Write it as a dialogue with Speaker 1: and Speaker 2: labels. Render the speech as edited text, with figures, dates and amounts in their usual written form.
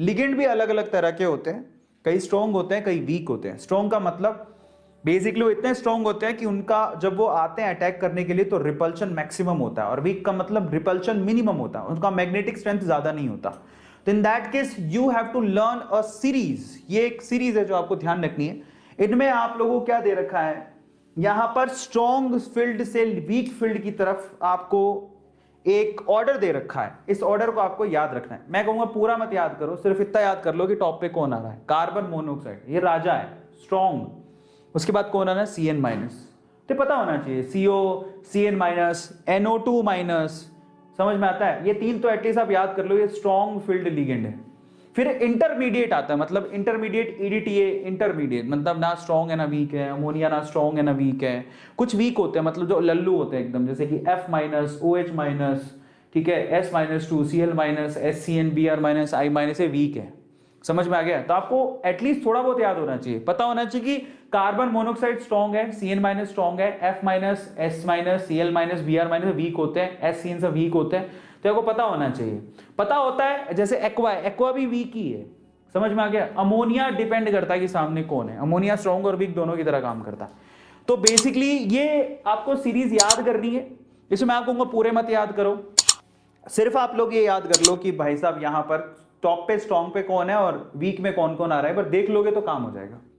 Speaker 1: Ligand भी अलग अलग तरह के होते हैं, कई स्ट्रॉन्ग होते हैं, कई वीक होते हैं। स्ट्रॉन्ग का मतलब बेसिकली वो इतने स्ट्रॉन्ग होते हैं कि उनका जब वो आते हैं अटैक करने के लिए तो रिपल्शन मैक्सिमम होता है, और वीक का मतलब रिपल्शन मिनिमम होता है, उनका मैग्नेटिक स्ट्रेंथ ज्यादा नहीं होता। तो in that case you have to learn a series, ये एक सीरीज है जो आपको ध्यान रखनी है। इनमें आप लोगों को क्या दे रखा है, यहां पर स्ट्रॉन्ग फील्ड से वीक फील्ड की तरफ आपको एक ऑर्डर दे रखा है। इस ऑर्डर को आपको याद रखना है। मैं कहूंगा पूरा मत याद करो, सिर्फ इतना याद कर लो कि टॉप पे कौन आ रहा है। कार्बन मोनोऑक्साइड ये राजा है, स्ट्रॉन्ग। उसके बाद कौन आना है, Cn माइनस। तो पता होना चाहिए CO, Cn minus, NO2 minus. समझ में आता है? ये तीन तो एटलीस्ट आप याद कर लो, ये स्ट्रॉन्ग फील्ड लिगेंड है। फिर इंटरमीडिएट आता है, मतलब इंटरमीडिएट EDTA, इंटरमीडिएट मतलब ना स्ट्रॉन्ग है ना वीक है। अमोनिया ना स्ट्रॉन्ग है ना वीक है। कुछ वीक होते हैं, मतलब जो लल्लू होते हैं एकदम, जैसे कि F माइनस, OH माइनस, ठीक है, S minus 2, Cl minus, SCN, Br minus, I minus, ये वीक है। समझ में आ गया? तो आपको एटलीस्ट थोड़ा बहुत याद होना चाहिए, पता होना चाहिए कि कार्बन मोनोऑक्साइड स्ट्रॉन्ग है, Cn माइनस स्ट्रॉन्ग है, F minus, S minus, Cl minus, Br minus weak होते हैं, SCN से वीक होते हैं। तो आपको पता होना चाहिए। पता होता है जैसे एक्वा, एक्वा भी वीक ही है। समझ में आ गया? अमोनिया डिपेंड करता है कि सामने कौन है, अमोनिया स्ट्रॉन्ग और वीक दोनों की तरह काम करता है। तो बेसिकली ये आपको सीरीज याद करनी है। इसमें मैं आपको पूरे मत याद करो, सिर्फ आप लोग ये याद कर लो कि भाई साहब यहां पर टॉप पे स्ट्रॉन्ग पे कौन है और वीक में कौन कौन आ रहा है, पर देख लोगे तो काम हो जाएगा।